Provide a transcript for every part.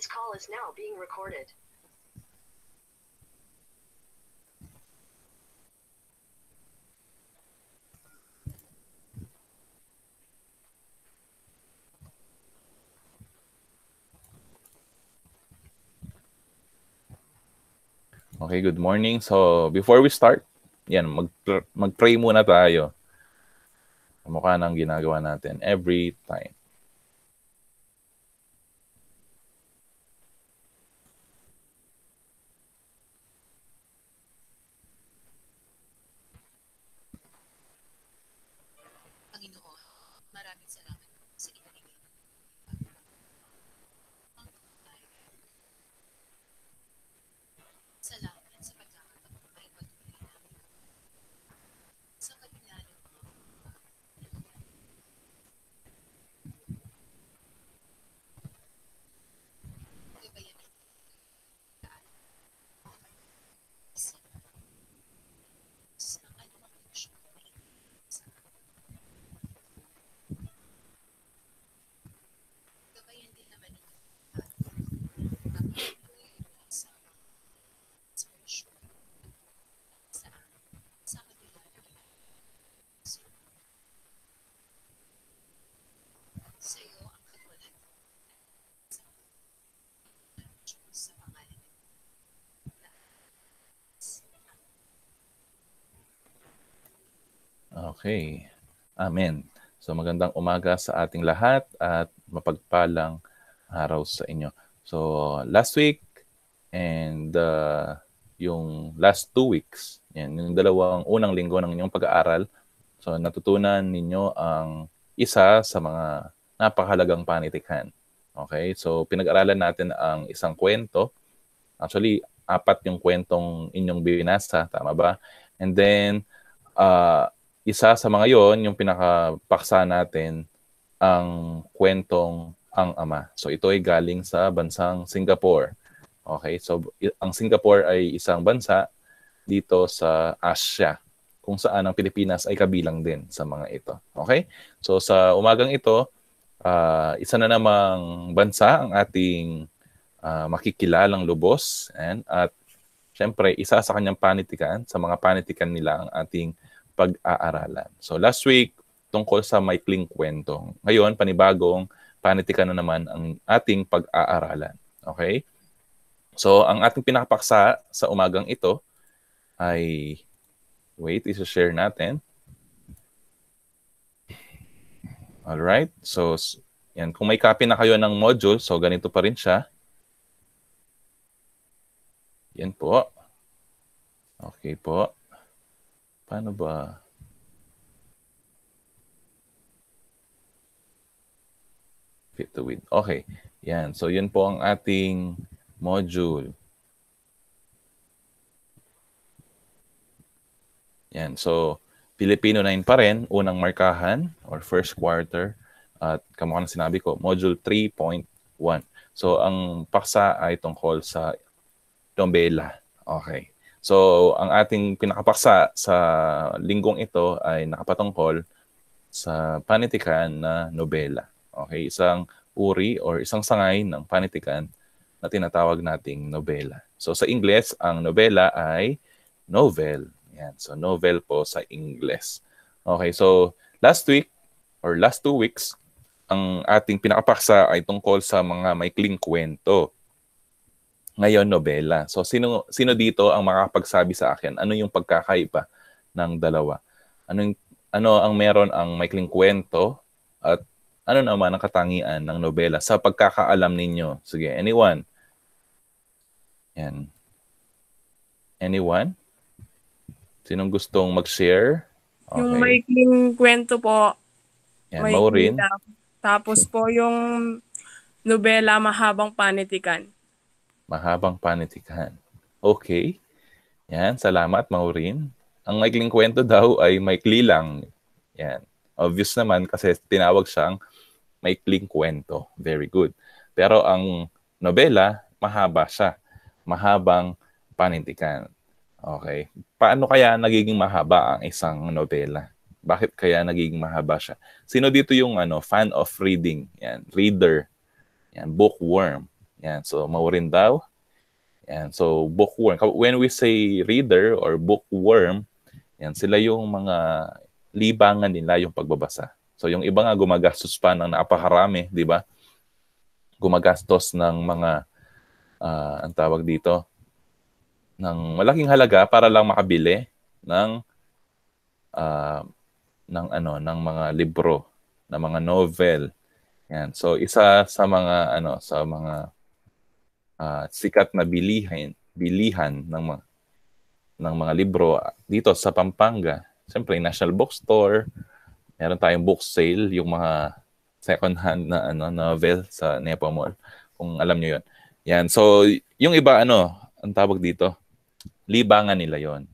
This call is now being recorded. Okay, good morning. So, before we start, yan, mag-pray muna tayo. Mukha ng ginagawa natin every time. Panginoon, maraming salamat sa ibinigay mo. Salamat sa pagkakataon ay patuloy namin sa kabila ng mga gabayan isip sa anumang emosyon na sa gabayan din naman ito ang patuloy sa inspirasyon sa kabila ng sa iyo ang katulad sa pangalan Okay. Amen. So, magandang umaga sa ating lahat at mapagpalang araw sa inyo. So, last week and yung last 2 weeks, yan, yung dalawang unang linggo ng inyong pag-aaral, so natutunan ninyo ang isa sa mga napakahalagang panitikan. Okay? So, pinag-aralan natin ang isang kwento. Actually, 4 yung kwentong inyong binasa, tama ba? And then, isa sa mga yon, yung pinakapaksa natin, ang kwentong Ang Ama. So, ito ay galing sa bansang Singapore. Okay? So, ang Singapore ay isang bansa dito sa Asia, kung saan ang Pilipinas ay kabilang din sa mga ito. Okay? So, sa umagang ito, isa na namang bansa ang ating makikilalang lubos, at syempre, isa sa kanyang panitikan, sa mga panitikan nila ang ating pag-aaralan. So last week, tungkol sa maikling kwento. Ngayon, panibagong panitikan na naman ang ating pag-aaralan. Okay? So ang ating pinakapaksa sa umagang ito ay, wait, isa-share natin. Alright, so yan, kung may copy na kayo ng module, so ganito pa rin siya. Yan po. Okay po. Paano ba? Fit to win. Okay. Yan. So, yun po ang ating module. Yan. So, Filipino 9 pa rin, unang markahan or first quarter. At kamukha ng sinabi ko, module 3.1. So, ang paksa ay tungkol sa nobela. Okay. So, ang ating pinakapaksa sa linggong ito ay nakapatungkol sa panitikan na nobela. Okay, isang uri or isang sangay ng panitikan na tinatawag nating nobela. So sa Ingles, ang nobela ay novel. Yan. So novel po sa Ingles. Okay, so last week or last 2 weeks, ang ating pinakapaksa ay tungkol sa mga maikling kwento. Ngayon, nobela. So, sino dito ang makakapagsabi sa akin? Ano yung pagkakaiba ng dalawa? Ano ang meron ang maikling kwento at ano naman ang katangian ng nobela sa pagkakaalam ninyo? Sige, anyone? Yan. Anyone? Sinong gustong mag-share? Okay. Yung maikling kwento po. Yan, Maureen. Tapos po yung nobela mahabang panitikan. Mahabang panitikan. Okay. Yan, salamat, Maureen. Ang maikling kwento daw ay maikli lang. Yan. Obvious naman kasi tinawag siyang maikling kwento. Very good. Pero ang nobela, mahaba siya. Mahabang panitikan. Okay. Paano kaya nagiging mahaba ang isang nobela? Bakit kaya nagiging mahaba siya? Sino dito yung fan of reading? Yan, reader. Yan, bookworm. Yan, so maurin daw. Yan, so bookworm. When we say reader or bookworm, yan, sila yung mga libangan nila yung pagbabasa. So yung iba nga gumagastos pa ng napakarami, di ba? Gumagastos ng mga, ang tawag dito, ng malaking halaga para lang makabili ng ng mga libro, ng mga novel. Yan. So isa sa mga sikat na bilihan ng mga libro dito sa Pampanga. Siyempre, National Bookstore, meron tayong book sale, yung mga second hand na novel sa Nepa Mall, kung alam niyo 'yon. Yan. So, yung iba ang tawag dito, libangan nila 'yon.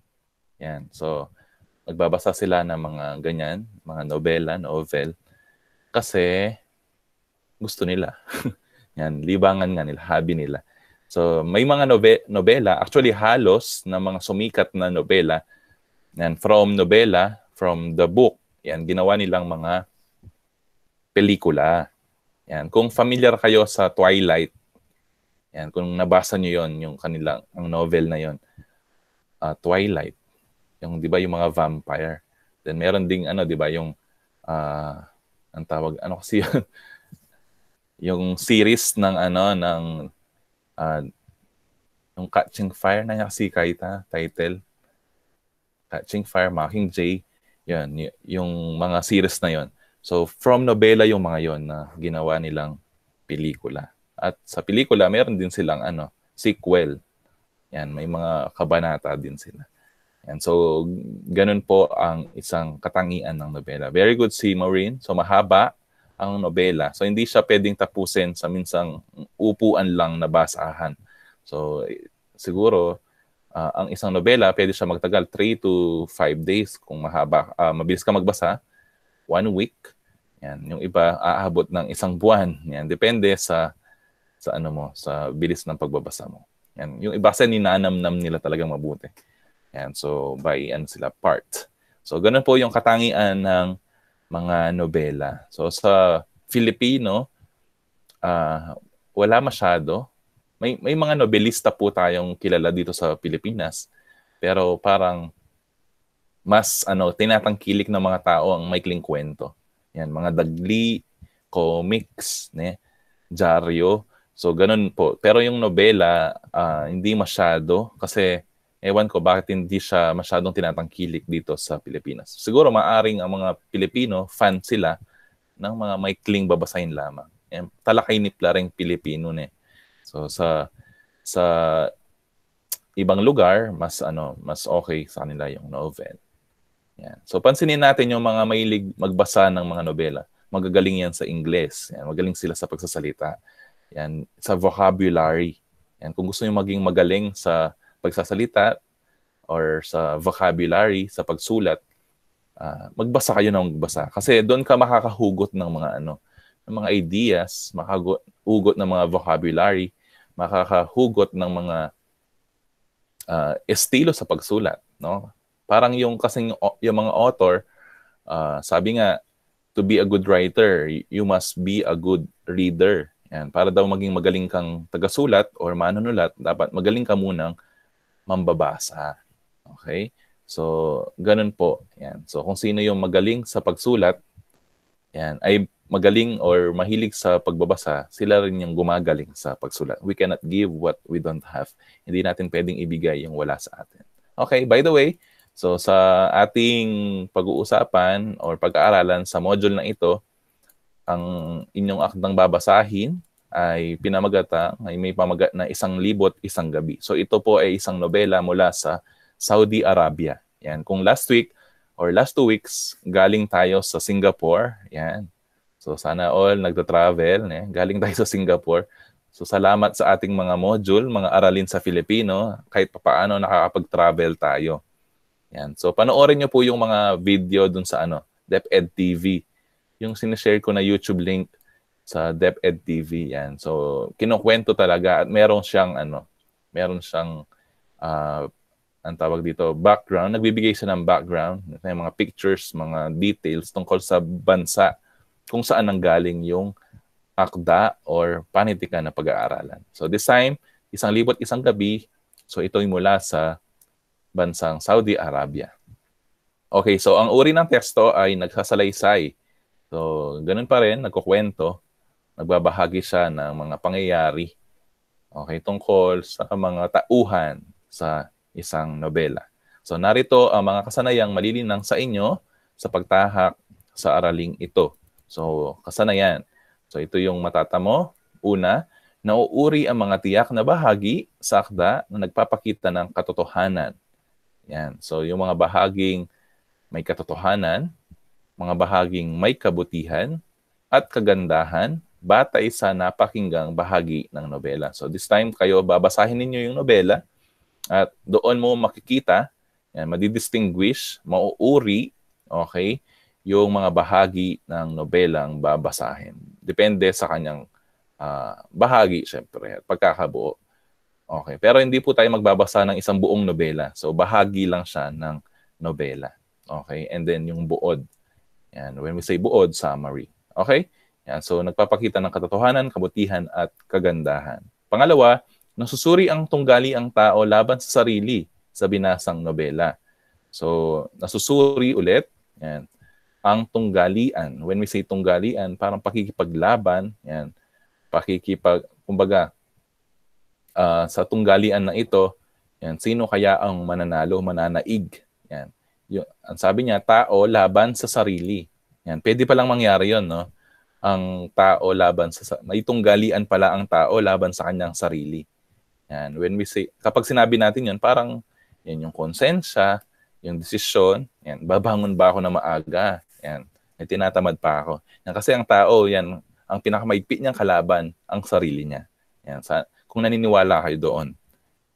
Yan. So, magbabasa sila ng mga ganyan, mga nobela, novel kasi gusto nila. Yan, libangan nga nila, hobby nila. So, may mga nobela, actually halos na mga sumikat na nobela, yan, from the book, yan, ginawa nilang mga pelikula. Yan, kung familiar kayo sa Twilight, yan, kung nabasa niyo yon, yung kanilang, ang novel na yon, Twilight, yung, di ba, yung mga vampire. Then, meron ding, di ba, yung, ang tawag, kasi yun, yung series ng, yung Catching Fire na si Kaita, title. Catching Fire, Mockingjay, yan, yung mga series na yon. So, from nobela yung mga yon na ginawa nilang pelikula. At sa pelikula, meron din silang sequel. Yan, may mga kabanata din sila. Yan, so, ganun po ang isang katangian ng nobela. Very good si Maureen. So, mahaba ang nobela. So, hindi siya pwedeng tapusin sa minsang upuan lang na basahan. So, siguro, ang isang nobela, pwede siya magtagal 3 to 5 days. Kung mahaba, mabilis ka magbasa, 1 week. Yan. Yung iba, aabot ng 1 buwan. Yan. Depende sa bilis ng pagbabasa mo. Yan. Yung iba, ninanamnam nila talagang mabuti. Yan. So, by sila part. So, ganun po yung katangian ng mga nobela. So, sa Filipino, wala masyado. May mga nobelista po tayong kilala dito sa Pilipinas. Pero parang mas tinatangkilik ng mga tao ang maikling kwento. Yan, mga dagli, comics, dyaryo. So, ganun po. Pero yung nobela, hindi masyado kasi ewan ko bakit hindi siya masyadong tinatangkilik dito sa Pilipinas. Siguro maaring ang mga Pilipino, fan sila ng mga maikling babasahin lamang. Talakay nipla ring Pilipino So sa ibang lugar, mas okay sa kanila yung novel. Yan. So pansinin natin yung mga mahilig magbasa ng mga nobela. Magagaling yan sa Ingles. Yan, magaling sila sa pagsasalita. Yan, sa vocabulary. Yan, kung gusto niyo maging magaling sa pagsasalita or sa vocabulary, sa pagsulat, magbasa kayo ng magbasa. Kasi doon ka makakahugot ng mga ng mga ideas, makakahugot ng mga vocabulary, makakahugot ng mga estilo sa pagsulat, no? Parang yung mga author, sabi nga, to be a good writer, you must be a good reader. Yan, para daw maging magaling kang tagasulat or manunulat, dapat magaling ka munang mambabasa. Okay? So, ganun po. Yan. So, kung sino yung magaling sa pagsulat, yan, ay magaling or mahilig sa pagbabasa, sila rin yung gumagaling sa pagsulat. We cannot give what we don't have. Hindi natin pwedeng ibigay yung wala sa atin. Okay, by the way, so sa ating pag-uusapan or pag-aaralan sa module na ito, ang inyong akdang babasahin ay may pamagat na 1,000 gabi. So ito po ay isang nobela mula sa Saudi Arabia. Yan. Kung last week or last 2 weeks, galing tayo sa Singapore. Yan. So sana all nagta-travel. Galing tayo sa Singapore. So salamat sa ating mga module, mga aralin sa Filipino. Kahit papaano nakakapag-travel tayo. Yan. So panoorin nyo po yung mga video dun sa DepEd TV. Yung sinishare ko na YouTube link sa DepEd TV. Yan. So kinukwento talaga at meron siyang ang tawag dito, background. Nagbibigay siya ng background, may mga pictures, mga details tungkol sa bansa kung saan nanggaling yung akda or panitikan na pag-aaralan. So this time, 1,001 Gabi. So ito'y mula sa bansang Saudi Arabia. Okay, so ang uri ng teksto ay nagsasalaysay. So ganun pa rin, nagkukwento, nagbabahagi siya ng mga pangyayari. Okay, tungkol sa mga tauhan sa isang nobela. So narito ang mga kasanayang malilinang sa inyo sa pagtahak sa araling ito. So kasanayan. So ito yung matatamo. Una, nauuri ang mga tiyak na bahagi sa akda na nagpapakita ng katotohanan. Yan. So yung mga bahaging may katotohanan, mga bahaging may kabutihan at kagandahan batay sa napakinggang bahagi ng nobela. So this time kayo babasahin ninyo yung nobela at doon mo makikita, yan, madidistinguish, mauuri, okay, yung mga bahagi ng nobelang babasahin. Depende sa kanyang bahagi, syempre, at pagkakabuo. Okay. Pero hindi po tayo magbabasa ng isang buong nobela. So, bahagi lang siya ng nobela. Okay. And then, yung buod. Yan. When we say buod, summary. Okay. Yan. So, nagpapakita ng katotohanan, kabutihan, at kagandahan. Pangalawa, nasusuri ang tunggali ang tao laban sa sarili sa binasang nobela. So, nasusuri ulit. Yan. Ang tunggalian. When we say tunggalian, parang pakikipaglaban. Yan. Kumbaga, sa tunggalian na ito, yan, sino kaya ang mananalo, mananaig? Yan. Ang sabi niya, tao laban sa sarili. Yan. Pwede palang mangyari yon, no? Ang tao laban may tunggalian pala ang tao laban sa kanyang sarili. Yan. When we say, kapag sinabi natin yon, parang yan yung konsensya, yung desisyon, yan, babangon ba ako na maaga? Yan. May tinatamad pa ako. Yan, kasi ang tao, yan, ang pinakamaigpit niyang kalaban, ang sarili niya. Yan, kung naniniwala kayo doon.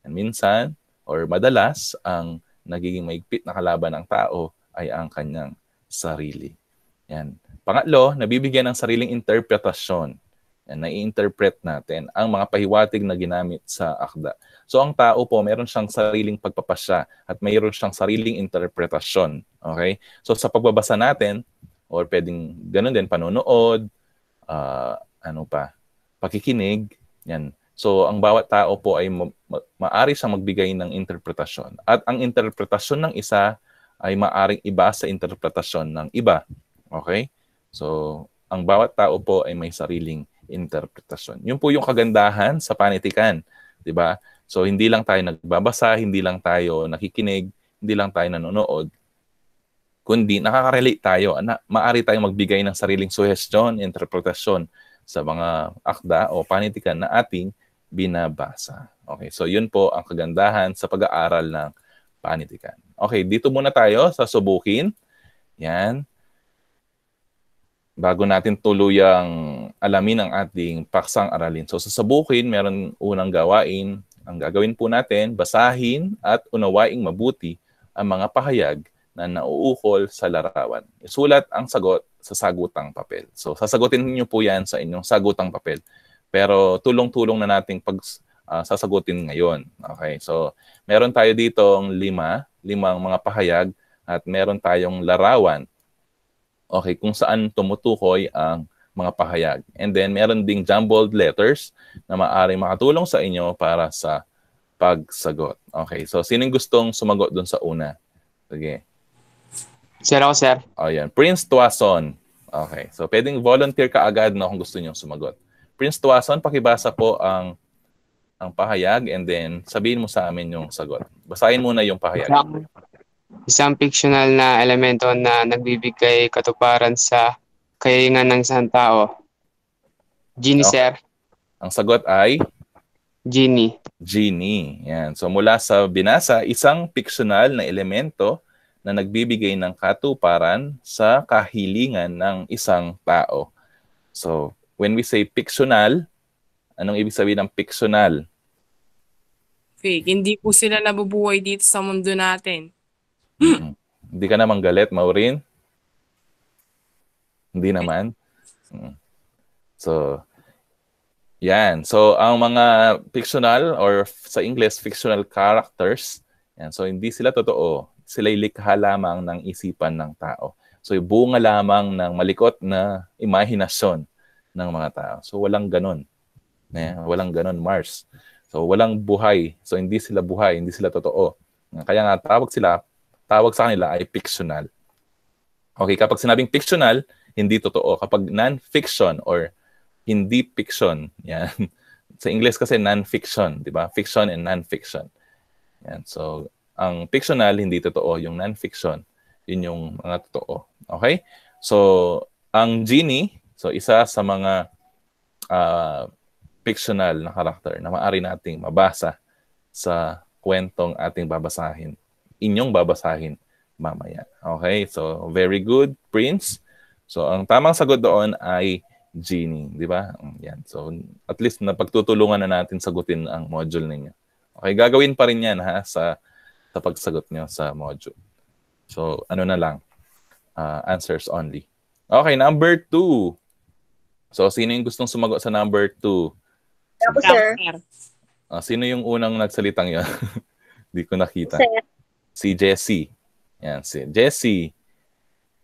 Yan, minsan, or madalas, ang nagiging maigpit na kalaban ng tao ay ang kanyang sarili. Yan. Pangatlo, nabibigyan ng sariling interpretasyon. Yan, nai-interpret natin ang mga pahiwatig na ginamit sa akda. So ang tao po, meron siyang sariling pagpapasya at mayroon siyang sariling interpretasyon. Okay? So sa pagbabasa natin, or pwedeng ganun din, panonood, pakikinig, yan. So ang bawat tao po ay maaari siyang magbigay ng interpretasyon. At ang interpretasyon ng isa ay maaring iba sa interpretasyon ng iba. Okay? So ang bawat tao po ay may sariling interpretasyon. Yun po yung kagandahan sa panitikan. Diba? So hindi lang tayo nagbabasa, hindi lang tayo nakikinig, hindi lang tayo nanonood, kundi nakaka-relate tayo. Maaari tayong magbigay ng sariling suhestyon, interpretasyon sa mga akda o panitikan na ating binabasa. Okay, so yun po ang kagandahan sa pag-aaral ng panitikan. Okay, dito muna tayo sa subukin. Yan. Bago natin tuluyang alamin ang ating paksang aralin. So sa subukin, meron unang gawain. Ang gagawin po natin, basahin at unawaing mabuti ang mga pahayag na nauukol sa larawan. Isulat ang sagot sa sagutang papel. So, sasagutin niyo po yan sa inyong sagutang papel. Pero tulong-tulong na nating sasagutin ngayon. Okay, so meron tayo ditong limang mga pahayag at meron tayong larawan. Okay, kung saan tumutukoy ang mga pahayag. And then, meron ding jumbled letters na maaaring makatulong sa inyo para sa pagsagot. Okay, so sinong gustong sumagot dun sa una? Sige. Sir ako, sir. O yan. Prince Tuason. Okay. So, pwedeng volunteer ka agad na kung gusto nyo sumagot. Prince Tuason, pakibasa po ang pahayag and then sabihin mo sa amin yung sagot. Basahin muna yung pahayag. Isang fictional na elemento na nagbibigay katuparan sa kahilingan ng isang tao. Genie, Okay. sir. Ang sagot ay Genie. genie. Yan. So, mula sa binasa, isang fictional na elemento na nagbibigay ng katuparan sa kahilingan ng isang tao. So, when we say fictional, anong ibig sabihin ng fictional? Fake. Hindi po sila nabubuhay dito sa mundo natin. Hindi ka naman galit, Maureen? Hindi naman? So, yan. So, ang mga fictional or sa English, fictional characters, yan. So, hindi sila totoo. Sila'y likha lamang ng isipan ng tao. So, bunga lamang ng malikot na imahinasyon ng mga tao. So walang ganun. Walang ganun, Mars. So walang buhay. So hindi sila buhay, hindi sila totoo. Kaya nga tawag sa kanila ay fictional. Okay, kapag sinabing fictional, hindi totoo. Kapag non-fiction or hindi fiction, yan. Sa English kasi non-fiction, di ba? Fiction and non-fiction. Yan. So, ang fictional, hindi totoo. Yung non-fiction, yun yung mga totoo. Okay? So, ang genie, so isa sa mga fictional na karakter na maaari nating mabasa sa kwentong ating babasahin. Inyong babasahin mamaya. Okay? So, very good, Prince. So, ang tamang sagot doon ay genie, di ba? Yan. So, at least napagtutulungan na natin sagutin ang module ninyo. Okay, gagawin pa rin yan ha sa pagsagot nyo sa module. So, ano na lang, answers only. Okay, number 2. So, sino yung gustong sumagot sa number 2? Ako, sir. Sino yung unang nagsalitang yun? Di ko nakita. Sir. Si Jessie. Yan, si Jessie.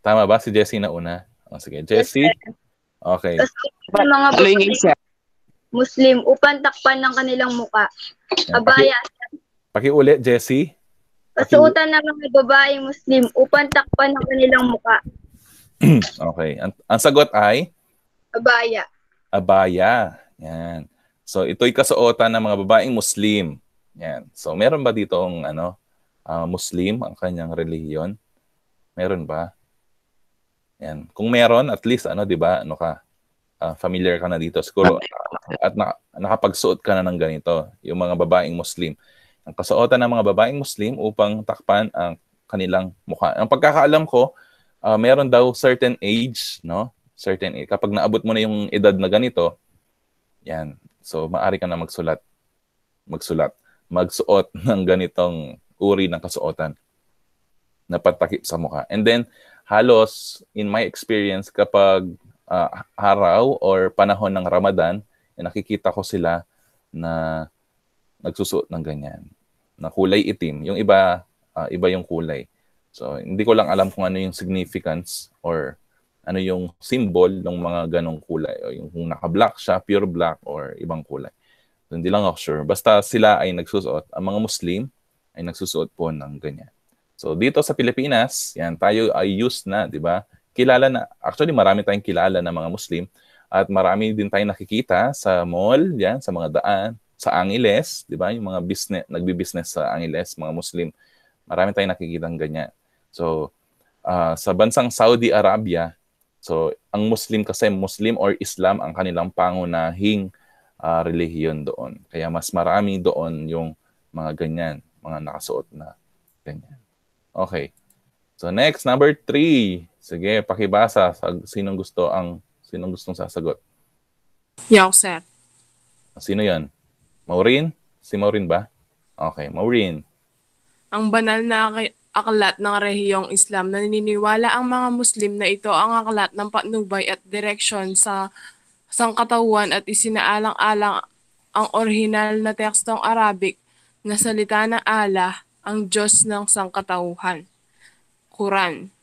Tama ba si Jessie na una? Sige, Jessie. Okay. Yung mga Following isa. Muslim upang takpan ng kanilang muka. Abaya. Pakiulit, Jessie. Kasuotan ng mga babaeng Muslim upang takpan ng kanilang muka. Okay. Ang sagot ay? Abaya. Abaya. Yan. So, ito'y kasuotan ng mga babaeng Muslim. Yan. So, meron ba ditong Muslim ang kanyang relihiyon? Meron ba? Yan. Kung meron, at least, 'di ba? Familiar ka na dito. Siguro, at nakapagsuot ka na ng ganito, yung mga babaeng Muslim. Ang kasuotan ng mga babaeng Muslim upang takpan ang kanilang mukha. Ang pagkakaalam ko, meron daw certain age, no? Certain age. Kapag naabot mo na yung edad na ganito, yan. So, maaari ka na magsuot ng ganitong uri ng kasuotan na patakip sa mukha. And then, halos, in my experience, kapag araw or panahon ng Ramadan, nakikita ko sila na nagsusuot ng ganyan, na kulay itim. Yung iba, iba yung kulay. So, hindi ko lang alam kung ano yung significance or ano yung symbol ng mga ganong kulay. O yung kung naka-black siya, pure black, or ibang kulay. So, hindi lang ako sure. Basta sila ay nagsusuot. Ang mga Muslim ay nagsusuot po ng ganyan. So, dito sa Pilipinas, yan, tayo ay used na, di ba? Kilala na, actually marami tayong kilala na mga Muslim at marami din tayong nakikita sa mall, yan, sa mga daan, sa Angeles, di ba? Yung mga nagbi-business sa Angeles, mga Muslim, marami tayong nakikita ng ganyan. So, sa bansang Saudi Arabia, so, ang Muslim kasi, Muslim or Islam ang kanilang pangunahing relihiyon doon. Kaya mas marami doon yung mga ganyan, mga nakasuot na ganyan. Okay. So next, number 3. Sige, pakibasa. Sinong gustong sasagot? Yo, sir. Sino 'yan? Maureen? Si Maureen ba? Okay, Maureen. Ang banal na aklat ng rehiyong Islam, naniniwala ang mga Muslim na ito ang aklat ng patnubay at direksyon sa sangkatauhan at isinaalang-alang ang orihinal na tekstong Arabic na salita ng Allah, ang Diyos ng sangkatauhan. Quran.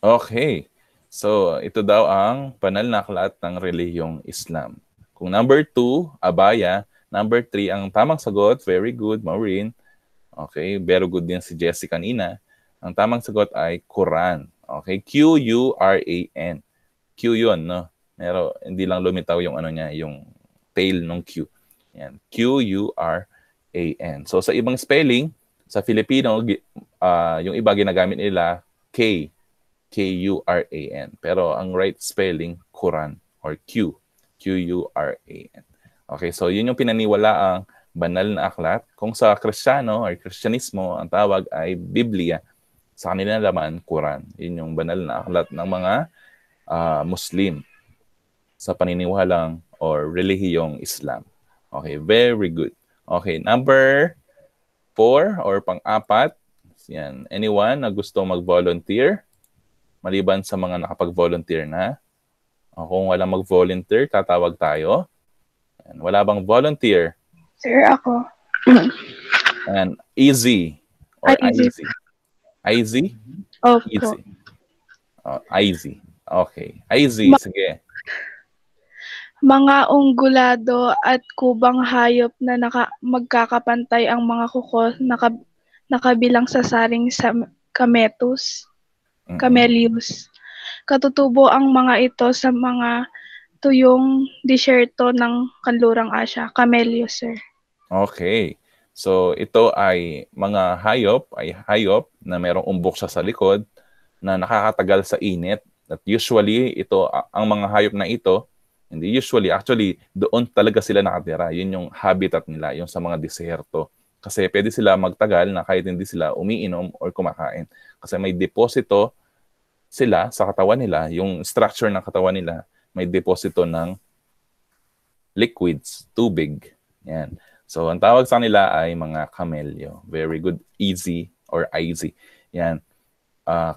Okay. So, ito daw ang banal na aklat ng relihiyong Islam. Kung number 2, abaya. Number 3, ang tamang sagot, very good, Maureen. Okay, very good din si Jessie kanina. Ang tamang sagot ay Quran. Okay, Q-U-R-A-N. Q yun, no? Hindi lang lumitaw yung yung tail ng Q. Yan, Q-U-R-A-N. So, sa ibang spelling, sa Filipino, yung iba ginagamit nila K, K-U-R-A-N. Pero ang right spelling, Quran or Q, Q-U-R-A-N. Okay, so yun yung pinaniwalaang banal na aklat. Kung sa Kristiyano or Kristyanismo, ang tawag ay Biblia. Sa kanila naman, Quran. Yun yung banal na aklat ng mga Muslim sa paniniwalang or relihiyong Islam. Okay, very good. Okay, number 4 or pang-apat. Yan. Anyone na gusto mag-volunteer? Maliban sa mga nakapag-volunteer na. Kung wala mag-volunteer, tatawag tayo. Yan. Wala bang volunteer? Sir, ako. And easy or Easy. Easy? Opo. Easy. Easy. Okay. Easy. Sige. Mga ungulado at kubang hayop na magkakapantay ang mga kuko nakabilang sa saring sa Camellius. Katutubo ang mga ito sa mga tuyong disyerto ng kanlurang Asya. Camellius, sir. Okay. So ito ay mga hayop na merong umbok siya sa likod na nakakatagal sa init. At usually ito ang mga hayop na ito, hindi usually, actually doon talaga sila nakatira. Yun yung habitat nila, yung sa mga disyerto. Kasi pwede sila magtagal na kahit hindi sila umiinom or kumakain. Kasi may deposito sila sa katawan nila, yung structure ng katawan nila, may deposito ng liquids, tubig. Yan. So, ang tawag sa nila ay mga camellia. Very good, easy or easy. Yan.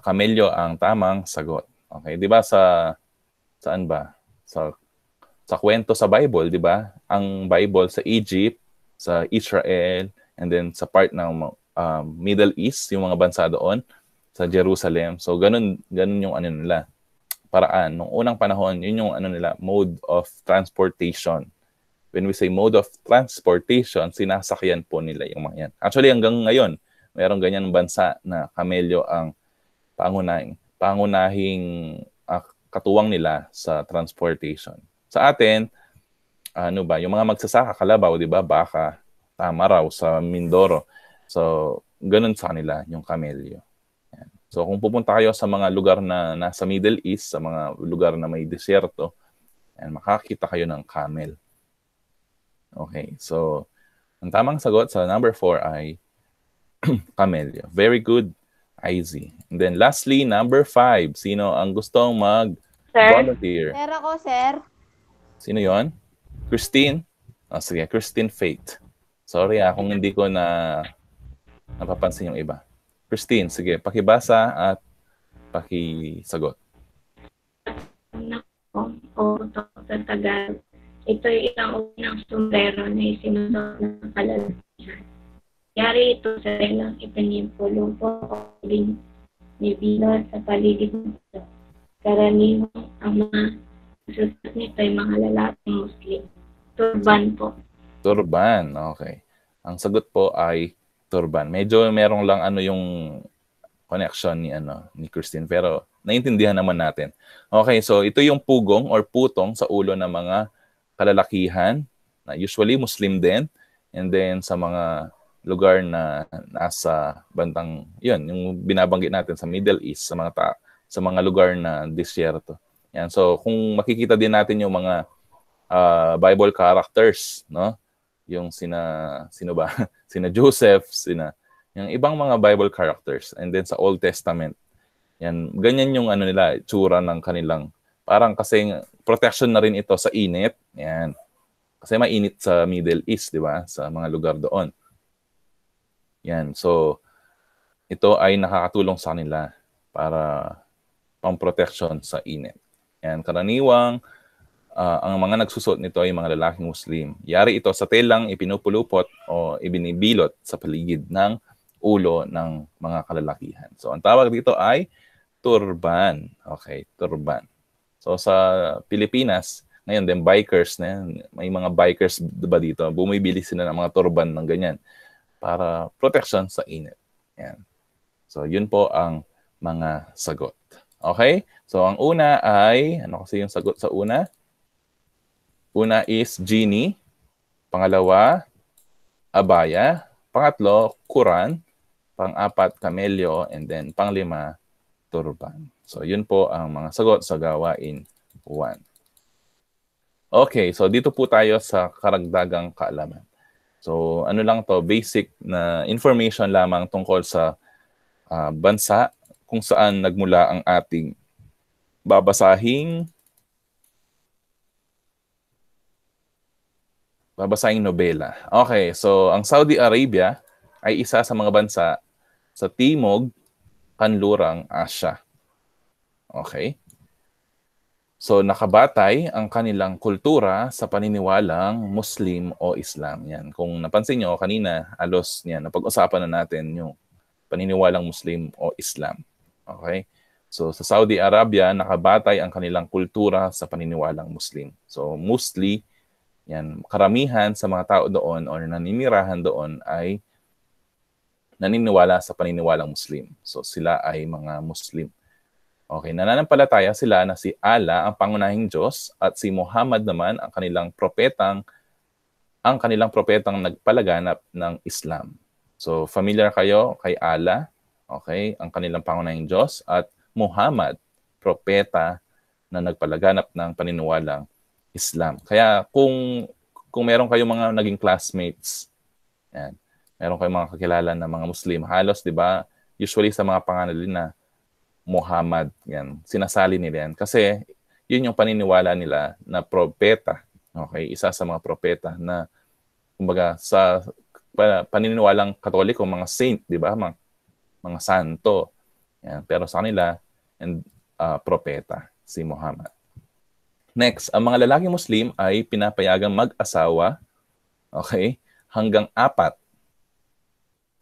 Camellia ang tamang sagot. Okay, 'di ba saan ba? Sa kwento sa Bible, 'di ba? Ang Bible sa Egypt, sa Israel, and then sa part ng Middle East, yung mga bansa doon, sa Jerusalem. So ganun yung ano nila. Paraan nung unang panahon, yun yung ano nila, mode of transportation. When we say mode of transportation, sinasakyan po nila yung mga yan. Actually, hanggang ngayon, mayroong ganyan bansa na kamelyo ang pangunahing katuwang nila sa transportation. Sa atin, yung mga magsasaka, kalabaw, di ba? Baka, tama raw sa Mindoro. So, ganun sa kanila, yung kamelyo. So, kung pupunta kayo sa mga lugar na nasa Middle East, sa mga lugar na may desierto, makakita kayo ng camel. Okay, so, ang tamang sagot sa number 4 ay camellia. Very good, easy. And then lastly, number 5. Sino ang gustong mag-volunteer? Sir ako, sir. Sino yon? Christine? Sige, Christine Faith. Sorry kung hindi ko napapansin yung iba. Christine, sige, pakibasa at pakisagot. Sa Tagalog. Ito ay isang unang sombrero na isinunod ng kalalakihan. Yari ito sa relang ipinipulong po o binibilo sa paligid nito. Karaniwang ang mga susunod nito ay mga lalaking Muslim. Turban po. Turban, okay. Ang sagot po ay turban. Medyo merong lang yung connection ni Christine, pero naintindihan naman natin. Okay, so ito yung pugong or putong sa ulo ng mga kalalakihan na usually Muslim din, and then sa mga lugar na nasa bantang yun, yung binabanggit natin sa Middle East, sa mga lugar na disyerto. Yan. So kung makikita din natin yung mga Bible characters, no? Yung sino ba? Sina Joseph, yung ibang mga Bible characters, and then sa Old Testament. Yan, ganyan yung nila, tsura ng kanilang, parang kasi protection na rin ito sa init. Yan. Kasi mainit sa Middle East, di ba? Sa mga lugar doon. Yan. So, ito ay nakakatulong sa kanila para pang-protection sa init. Yan. Karaniwang, ang mga nagsusuot nito ay mga lalaking Muslim. Yari ito sa telang ipinupulupot o ibinibilot sa paligid ng ulo ng mga kalalakihan. So, ang tawag dito ay turban. Okay, turban. So, sa Pilipinas, ngayon din, bikers na yan. May mga bikers ba dito? Bumibili sila ng mga turban ng ganyan para protection sa init. Yan. So, yun po ang mga sagot. Okay? So, ang una ay, ano kasi yung sagot sa una? Una is genie. Pangalawa, abaya. Pangatlo, Quran. Pang-apat, camelyo. And then, panglima, turban. So, yun po ang mga sagot sa gawain 1. Okay, so dito po tayo sa karagdagang kaalaman. So, ano lang to, basic na information lamang tungkol sa bansa kung saan nagmula ang ating babasahing nobela. Okay, so ang Saudi Arabia ay isa sa mga bansa sa Timog Kanlurang Asya. Okay? So nakabatay ang kanilang kultura sa paniniwalang Muslim o Islam. Yan. Kung napansin nyo kanina, napag-usapan na natin yung paniniwalang Muslim o Islam. Okay? So sa Saudi Arabia, nakabatay ang kanilang kultura sa paniniwalang Muslim. So mostly, yan, karamihan sa mga tao doon or naninirahan doon ay naniniwala sa paniniwalang Muslim. So sila ay mga Muslim. Okay, nananampalataya sila na si Allah ang pangunahing Diyos at si Muhammad naman ang kanilang propetang nagpalaganap ng Islam. So familiar kayo kay Allah, okay, ang kanilang pangunahing Diyos, at Muhammad, propeta na nagpalaganap ng paniniwalang Islam. Kaya kung meron kayong mga naging classmates, yan, meron kayong mga kakilala na mga Muslim, halos, di ba, usually sa mga pangalan na Muhammad, yan, sinasali nila yan. Kasi yun yung paniniwala nila na propeta. Okay, isa sa mga propeta na, kumbaga, sa paniniwalang Katoliko, mga saint, di ba, mga santo. Yan. Pero sa kanila, propeta, si Muhammad. Next, ang mga lalaking Muslim ay pinapayagang mag-asawa, okay, hanggang 4.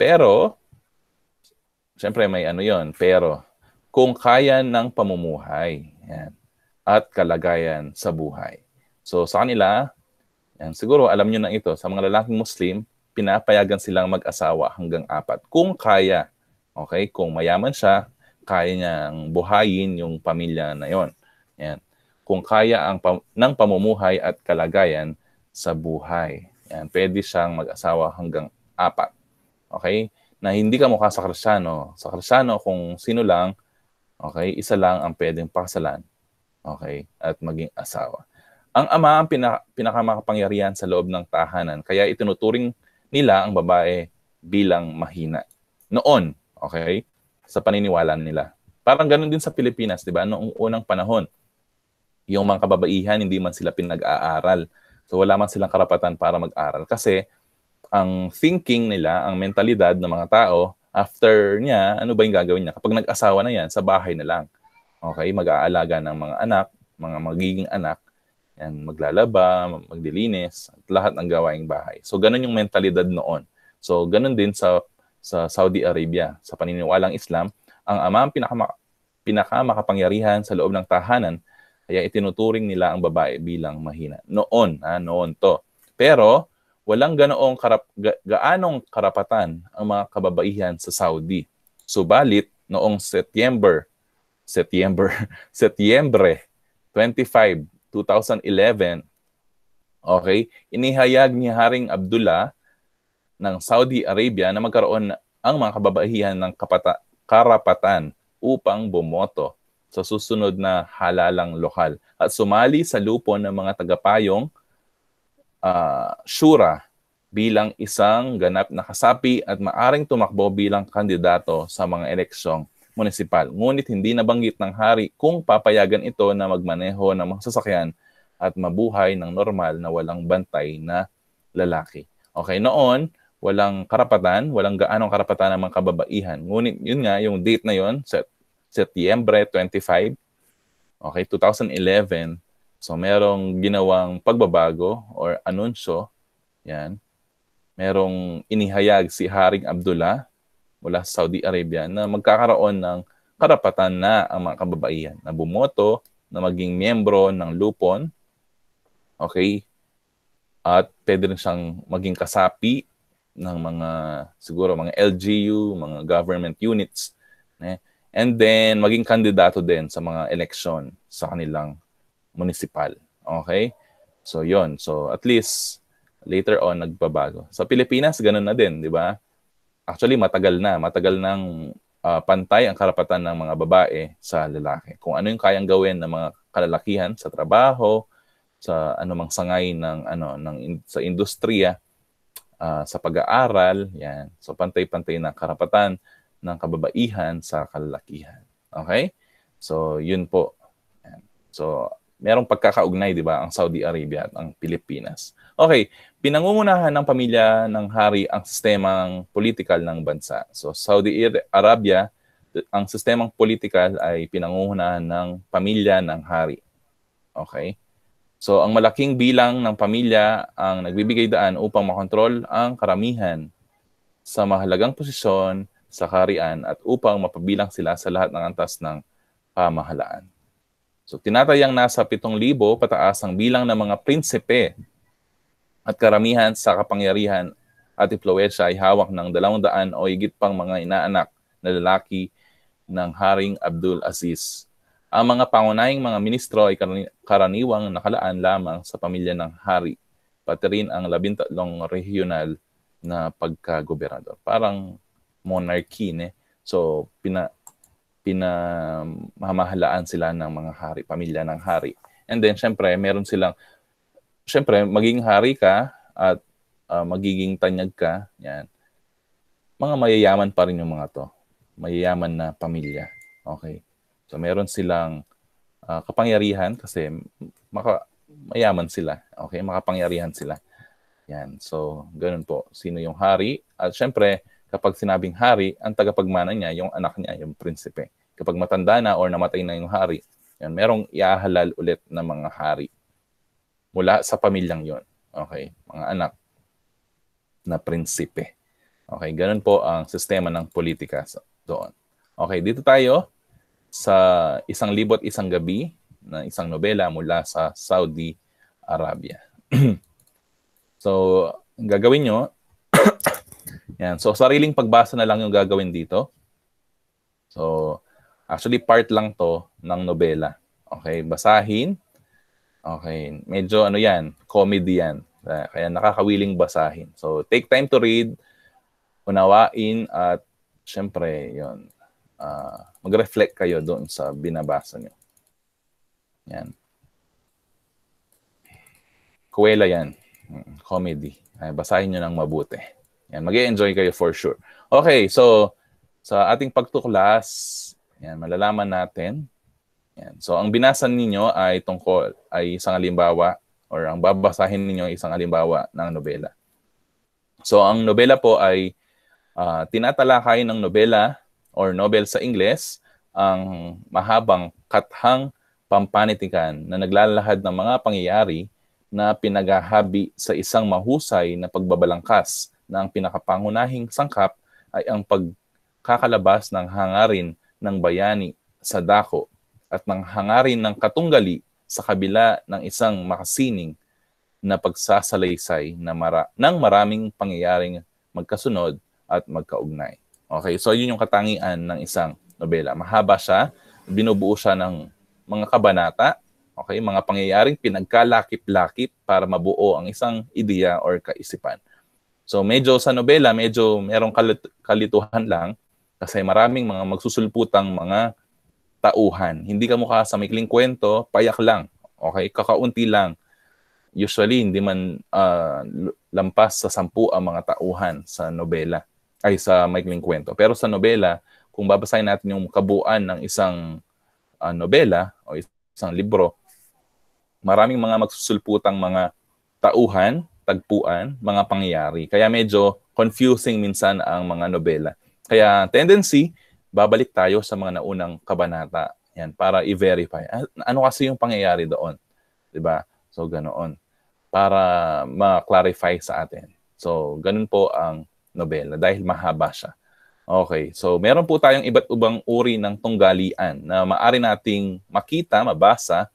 Pero, syempre may pero, kung kaya ng pamumuhay, yan, at kalagayan sa buhay. So sa kanila, yan, siguro alam nyo na ito, sa mga lalaking Muslim, pinapayagan silang mag-asawa hanggang 4. Kung kaya, okay, kung mayaman siya, kaya niyang buhayin yung pamilya na yon. Yan. Kung kaya ng pamumuhay at kalagayan sa buhay. Yan. Pwede siyang mag-asawa hanggang 4. Okay? Na hindi ka mukha sa Kristiyano. Sa Kristiyano, kung sino lang, okay, isa lang ang pwedeng pakasalan. Okay? At maging asawa. Ang ama ang pinakamakapangyarihan sa loob ng tahanan. Kaya itinuturing nila ang babae bilang mahina. Noon, okay? Sa paniniwala nila. Parang ganun din sa Pilipinas, di ba? Noong unang panahon, yung mga kababaihan, hindi man sila pinag-aaral. So wala man silang karapatan para mag-aral. Kasi ang thinking nila, ang mentalidad ng mga tao, after niya, ano ba yung gagawin niya? Kapag nag-asawa na yan, sa bahay na lang. Okay? Mag-aalaga ng mga anak, mga magiging anak, yan, maglalaba, magdilinis, at lahat ng gawaing bahay. So ganun yung mentalidad noon. So ganun din sa Saudi Arabia, sa paniniwalang Islam, ang ama ang pinakamakapangyarihan sa loob ng tahanan, kaya itinuturing nila ang babae bilang mahina. Noon to. Pero walang gaanong karapatan ang mga kababaihan sa Saudi. Subalit noong Setyembre 25, 2011, okay, inihayag ni Haring Abdullah ng Saudi Arabia na magkaroon ang mga kababaihan ng karapatan upang bumoto sa susunod na halalang lokal at sumali sa lupon ng mga tagapayong shura bilang isang ganap na kasapi at maaring tumakbo bilang kandidato sa mga eleksyong munisipal. Ngunit hindi nabanggit ng hari kung papayagan ito na magmaneho ng mga sasakyan at mabuhay ng normal na walang bantay na lalaki. Okay, noon, walang karapatan, walang gaanong karapatan ng mga kababaihan. Ngunit yun nga, yung date na yun, Setyembre 25, okay, 2011, so merong ginawang pagbabago or anunsyo, yan, merong inihayag si Haring Abdullah mula sa Saudi Arabia na magkakaroon ng karapatan na ang mga kababaihan na bumoto, na maging miyembro ng lupon, okay, at pwede rin siyang maging kasapi ng mga, siguro, mga LGU, mga government units, and then maging kandidato din sa mga eleksyon sa kanilang municipal. Okay? So, yon. So, at least, later on, nagbabago. Sa Pilipinas, ganun na din, di ba? Actually, matagal nang pantay ang karapatan ng mga babae sa lalaki. Kung ano yung kayang gawin ng mga kalalakihan sa trabaho, sa anumang sangay sa industriya, sa pag-aaral, yan. So, pantay-pantay na karapatan ng kababaihan sa kalalakihan. Okay? So, yun po. Yan. So, merong pagkakaugnay, di ba, ang Saudi Arabia at ang Pilipinas. Okay, pinangungunahan ng pamilya ng hari ang sistemang politikal ng bansa. So, Saudi Arabia, ang sistemang politikal ay pinangungunahan ng pamilya ng hari. Okay? So, ang malaking bilang ng pamilya ang nagbibigay daan upang makontrol ang karamihan sa mahalagang posisyon sa kaharian at upang mapabilang sila sa lahat ng antas ng pamahalaan. So tinatayang nasa 7,000 pataas ang bilang ng mga prinsipe at karamihan sa kapangyarihan at impluwensya ay hawak ng 200 o higit pang mga inaanak na lalaki ng Haring Abdul Aziz. Ang mga pangunahing mga ministro ay karaniwang nakalaan lamang sa pamilya ng hari, pati rin ang 13 regional na pagkagobernador. Parang monarchy, ne? So, pinamamahalaan sila ng mga hari, pamilya ng hari. And then, syempre, meron silang, syempre, magiging hari ka at magiging tanyag ka, yan. Mga mayayaman pa rin yung mga to. Mayayaman na pamilya. Okay. So, meron silang kapangyarihan kasi mayaman sila. Okay, makapangyarihan sila. Yan. So, ganun po. Sino yung hari? At syempre, kapag sinabing hari, ang tagapagmana niya, yung anak niya, yung prinsipe. Kapag matanda na or namatay na yung hari, yan, merong iahalal ulit na mga hari mula sa pamilyang yon. Okay, mga anak na prinsipe. Okay, ganun po ang sistema ng politika doon. Okay, dito tayo sa 1,001 Gabi na isang nobela mula sa Saudi Arabia. So, ang gagawin nyo, yan. So, sariling pagbasa na lang yung gagawin dito. So, actually, part lang to ng nobela. Okay, basahin. Okay, medyo ano yan, comedy yan. Kaya nakakawiling basahin. So, take time to read, unawain, at syempre, yun, mag-reflect kayo doon sa binabasa nyo. Yan. Kuwela yan. Comedy. Ay, basahin nyo ng mabuti. Yan, mag-enjoy kayo for sure. Okay, so sa ating pagtuklas, yan, malalaman natin. Yan. So ang binasan ninyo ay tungkol, ay isang halimbawa or ang babasahin ninyo ay isang halimbawa ng nobela. So ang nobela po ay tinatalakay ng nobela or Nobel sa Ingles, ang mahabang kathang pampanitikan na naglalahad ng mga pangyayari na pinaghahabi sa isang mahusay na pagbabalangkas na ang pinakapangunahing sangkap ay ang pagkakalabas ng hangarin ng bayani sa dako at ng hangarin ng katunggali sa kabila ng isang makasining na pagsasalaysay ng maraming pangyayaring magkasunod at magkaugnay. Okay, so yun yung katangian ng isang nobela. Mahaba siya, binubuo siya ng mga kabanata, okay, mga pangyayaring pinagkalakip-lakip para mabuo ang isang ideya or kaisipan. So medyo sa nobela, medyo merong kalituhan lang kasi maraming mga magsusulputang mga tauhan. Hindi ka mukha sa maikling kwento, payak lang. Okay, kakaunti lang. Usually, hindi man lampas sa 10 ang mga tauhan sa nobela. Ay sa maikling kwento. Pero sa nobela, kung babasahin natin yung kabuuan ng isang nobela o isang libro, maraming mga magsusulputang mga tauhan, tagpuan, mga pangyayari. Kaya medyo confusing minsan ang mga nobela. Kaya tendency, babalik tayo sa mga naunang kabanata yan, para i-verify. Ano kasi yung pangyayari doon? Diba? So, ganoon. Para ma-clarify sa atin. So, ganun po ang nobela dahil mahaba siya. Okay, so meron po tayong iba't ibang uri ng tunggalian na maaari nating makita, mabasa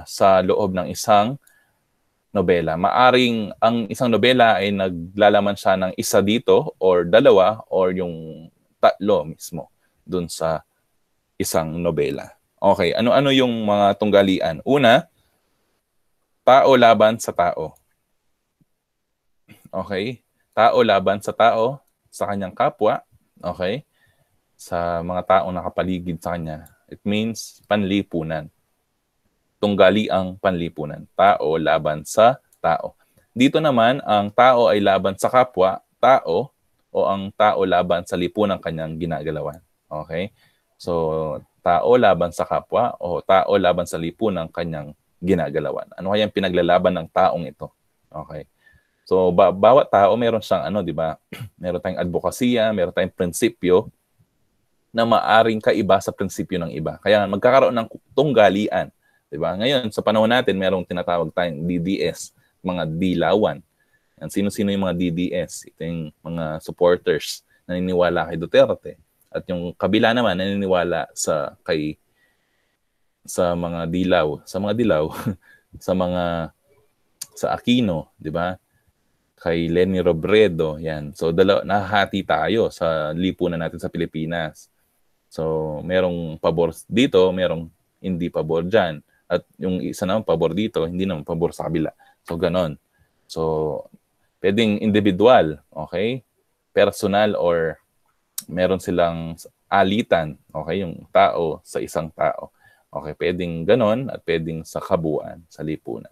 sa loob ng isang nobela. Maaring ang isang nobela ay naglalaman siya ng isa dito or dalawa or yung tatlo mismo dun sa isang nobela. Okay, ano-ano yung mga tunggalian? Una, tao laban sa tao. Okay? Tao laban sa tao, sa kanyang kapwa, okay? Sa mga taong nakapaligid sa kanya. It means panlipunan. Tunggali ang panlipunan. Tao laban sa tao. Dito naman, ang tao ay laban sa kapwa, tao, o ang tao laban sa lipunang kanyang ginagalawan. Okay? So, tao laban sa kapwa, o tao laban sa lipunang kanyang ginagalawan. Ano kayang pinaglalaban ng taong ito? Okay? So, bawat tao meron siyang di ba? Meron tayong advokasya, meron tayong prinsipyo na maaring kaiba sa prinsipyo ng iba. Kaya magkakaroon ng tunggalian, di ba? Ngayon, sa panahon natin, merong tinatawag tayong DDS, mga dilawan. Yan, sino-sino yung mga DDS? Ito yung mga supporters na naniniwala kay Duterte. At yung kabila naman naniniwala sa mga dilaw, sa Aquino, di ba? Kay Leni Robredo, yan. So nahahati tayo sa lipunan natin sa Pilipinas. So merong pabor dito, merong hindi pabor diyan. At yung isa naman pabor dito, hindi naman pabor sa kabila. So ganon. So pwedeng individual, okay? Personal, or meron silang alitan, okay? Yung tao sa isang tao. Okay, pwedeng ganon at pwedeng sa kabuuan, sa lipunan.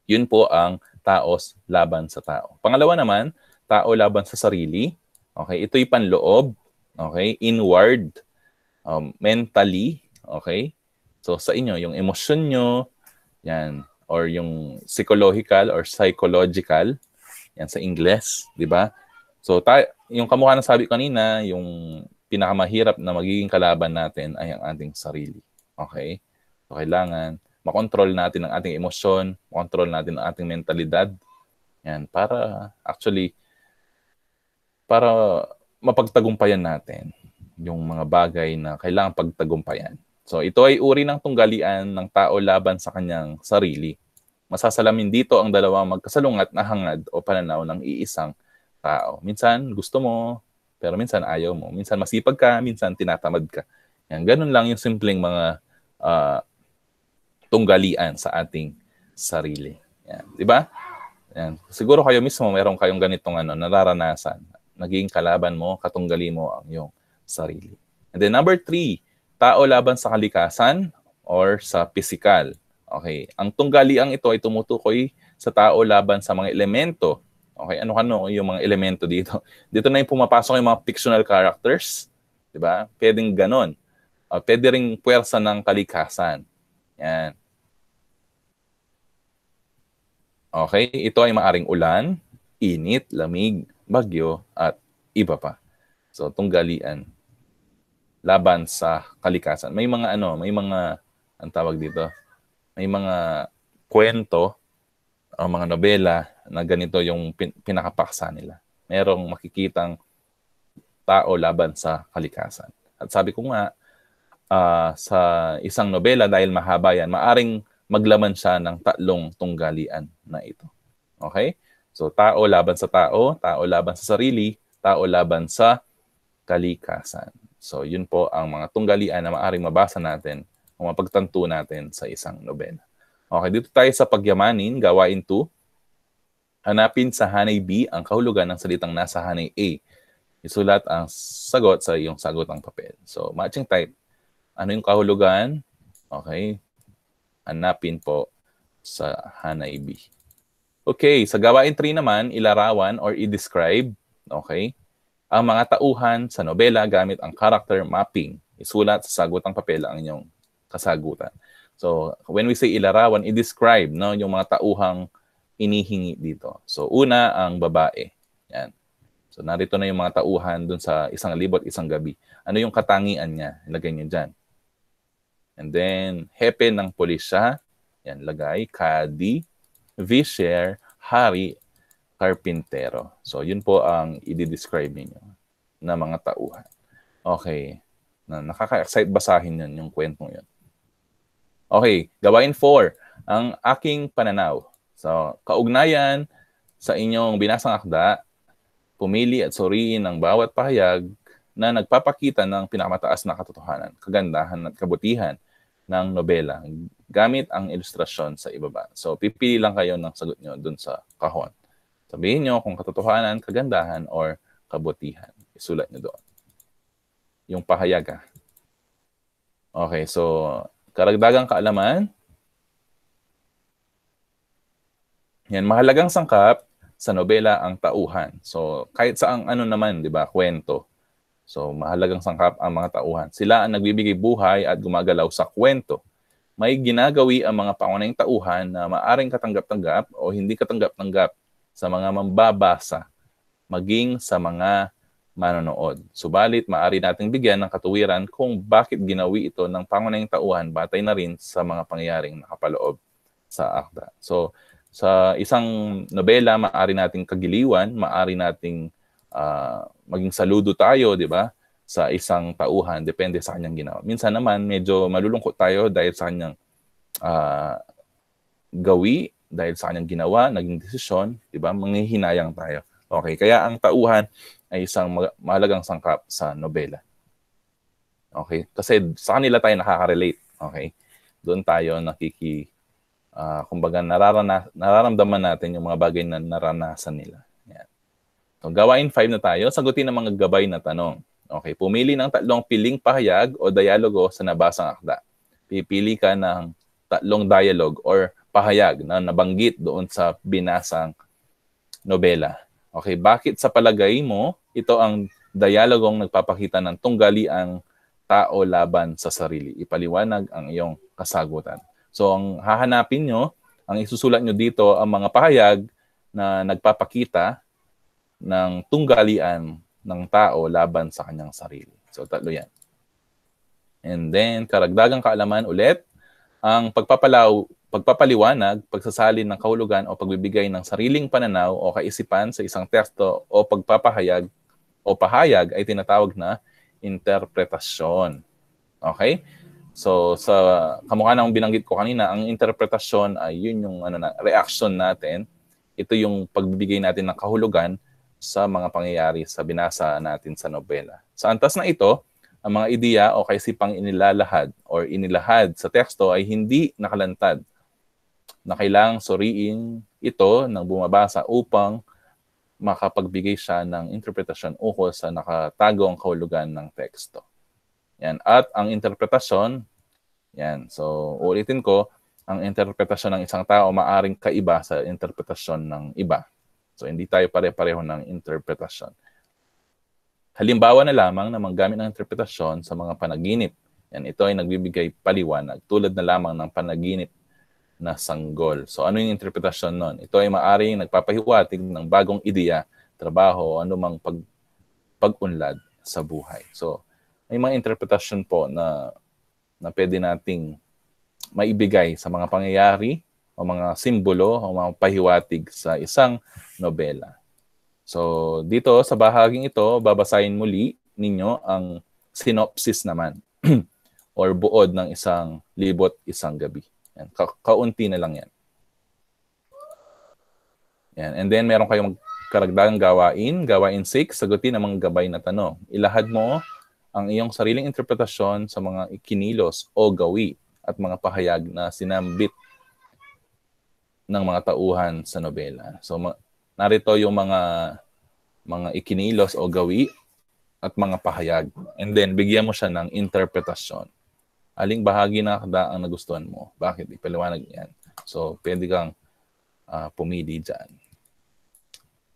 Yun po ang taos laban sa tao. Pangalawa naman, tao laban sa sarili. Okay, ito'y panloob, okay? Inward, mentally, okay? So sa inyo, yung emosyon nyo, yan, or yung psychological or psychological, yan sa Ingles, di ba? So yung kamukha ng sabi kanina, yung pinakamahirap na magiging kalaban natin ay ang ating sarili. Okay? So kailangan makontrol natin ang ating emosyon, makontrol natin ang ating mentalidad. Yan, para mapagtagumpayan natin yung mga bagay na kailangan pagtagumpayan. So ito ay uri ng tunggalian ng tao laban sa kanyang sarili. Masasalamin dito ang dalawang magkasalungat na hangad o pananaw ng iisang tao. Minsan gusto mo, pero minsan ayaw mo. Minsan masipag ka, minsan tinatamad ka. Yan, ganun lang yung simpleng mga tunggalian sa ating sarili. Yan, di ba? Yan. Siguro kayo mismo meron kayong ganitong nararanasan. Naging kalaban mo, katunggali mo ang iyong sarili. And then number 3, tao laban sa kalikasan or sa pisikal. Okay, ang tunggaliang ito ay tumutukoy sa tao laban sa mga elemento. Okay, ano yung mga elemento dito? Dito na yung pumapasok yung mga fictional characters, di ba? Pwedeng ganon. Pwede ring puwersa ng kalikasan. Yan. Okay, ito ay maaring ulan, init, lamig, bagyo, at iba pa. So, tunggalian laban sa kalikasan. May mga ang tawag dito, may mga kwento o mga nobela na ganito yung pinakapaksa nila. Merong makikitang tao laban sa kalikasan. At sabi ko nga, sa isang nobela, dahil mahaba yan, maaring maglaman siya ng 3 tunggalian na ito. Okay? So, tao laban sa sarili, tao laban sa kalikasan. So, yun po ang mga tunggalian na maaring mabasa natin o mapagtanto natin sa isang nobela. Okay, dito tayo sa pagyamanin, gawain 2. Hanapin sa hanay B ang kahulugan ng salitang nasa hanay A. Isulat ang sagot sa iyong sagotang papel. So, matching type. Ano yung kahulugan? Okay. Hanapin po sa hanay B. Okay, sa gawain 3 naman, ilarawan or i-describe, okay, ang mga tauhan sa nobela gamit ang character mapping. Isulat sa sagotang papel ang inyong kasagutan. So, when we say ilarawan, i-describe, no, yung mga tauhang inihingi dito. So, una, ang babae. Yan. So, narito na yung mga tauhan dun sa isang libot, isang gabi. Ano yung katangian niya? Ilagay niyo dyan. And then, hepe ng pulisya. Yan, lagay. Kadi, visher, hari, karpintero. So, yun po ang i-describe niyo na mga tauhan. Okay. Nakaka-excite basahin yun, yung kwentong yun. Okay, gawain 4. Ang aking pananaw. So, kaugnayan sa inyong binasang akda, pumili at suriin ang bawat pahayag na nagpapakita ng pinakamataas na katotohanan, kagandahan at kabutihan ng nobela gamit ang ilustrasyon sa ibaba. So, pipili lang kayo ng sagot nyo dun sa kahon. Sabihin nyo kung katotohanan, kagandahan, or kabutihan. Isulat nyo doon. Yung pahayag. Okay, so karagdagang kaalaman. Yan, mahalagang sangkap sa nobela ang tauhan. So, kahit saang naman, di ba, kwento. So, mahalagang sangkap ang mga tauhan. Sila ang nagbibigay buhay at gumagalaw sa kwento. May ginagawi ang mga pangunahing tauhan na maaring katanggap-tanggap o hindi katanggap-tanggap sa mga mambabasa, maging sa mga manonood. Subalit, maaari nating bigyan ng katuwiran kung bakit ginawi ito ng pangunahing tauhan batay na rin sa mga pangyayaring nakapaloob sa akda. So, sa isang nobela, maaari nating kagiliwan, maaari nating maging saludo tayo, di ba? sa isang tauhan, depende sa kanyang ginawa. Minsan naman, medyo malulungkot tayo dahil sa kanyang gawi, dahil sa kanyang ginawa, naging desisyon, di ba? Manghihinayang tayo. Okay, kaya ang tauhan ay isang mahalagang sangkap sa nobela. Okay, kasi sa kanila tayo nakaka-relate. Okay, doon tayo kumbaga nararamdaman natin yung mga bagay na naranasan nila. Yan. So, gawain 5 na tayo. Sagutin ang mga gabay na tanong. Okay, pumili ng 3 piling pahayag o dialogo sa nabasang akda. Pipili ka ng 3 dialogue or pahayag na nabanggit doon sa binasang nobela. Okay, bakit sa palagay mo ito ang dialogong nagpapakita ng tunggaliang tao laban sa sarili? Ipaliwanag ang iyong kasagutan. So, ang hahanapin nyo, ang isusulat nyo dito, ang mga pahayag na nagpapakita ng tunggalian ng tao laban sa kanyang sarili. So, 3 yan. And then, karagdagang kaalaman ulit, ang pagpapaliwanag, pagsasalin ng kahulugan o pagbibigay ng sariling pananaw o kaisipan sa isang teksto o pagpapahayag o pahayag ay tinatawag na interpretasyon. Okay? So, sa kamukha ng binanggit ko kanina, ang interpretasyon ay yun yung reaction natin. Ito yung pagbibigay natin ng kahulugan sa mga pangyayari sa binasa natin sa nobela. Sa antas na ito, ang mga ideya o kaisipang inilahad sa teksto ay hindi nakalantad na kailangang suriin ito ng bumabasa upang makapagbigay siya ng interpretasyon ukol sa nakatagong kahulugan ng teksto. Yan. At ang interpretasyon, yan. So, ulitin ko, ang interpretasyon ng isang tao maaring kaiba sa interpretasyon ng iba. So, hindi tayo pare-pareho ng interpretasyon. Halimbawa na lamang na manggamit ng interpretasyon sa mga panaginip. Yan, ito ay nagbibigay paliwanag, tulad na lamang ng panaginip na sanggol. So, ano yung interpretasyon nun? Ito ay maaring nagpapahiwatig ng bagong ideya, trabaho, anumang pag-unlad sa buhay. So, may mga interpretasyon po na pwede nating maibigay sa mga pangyayari o mga simbolo o mga pahiwatig sa isang nobela. So, dito sa bahaging ito, babasahin muli ninyo ang synopsis naman or buod ng 1,001 gabi. Yan. Kaunti na lang yan. Yan. And then, meron kayong karagdagang gawain. Gawain 6, sagutin ang mga gabay na tanong. Ilahad mo ang iyong sariling interpretasyon sa mga ikinilos o gawi at mga pahayag na sinambit ng mga tauhan sa nobela. So, narito yung mga ikinilos o gawi at mga pahayag. And then, bigyan mo siya ng interpretasyon. Aling bahagi na akda ang nagustuhan mo? Bakit? Ipaliwanag yan. So, pwede kang pumili dyan.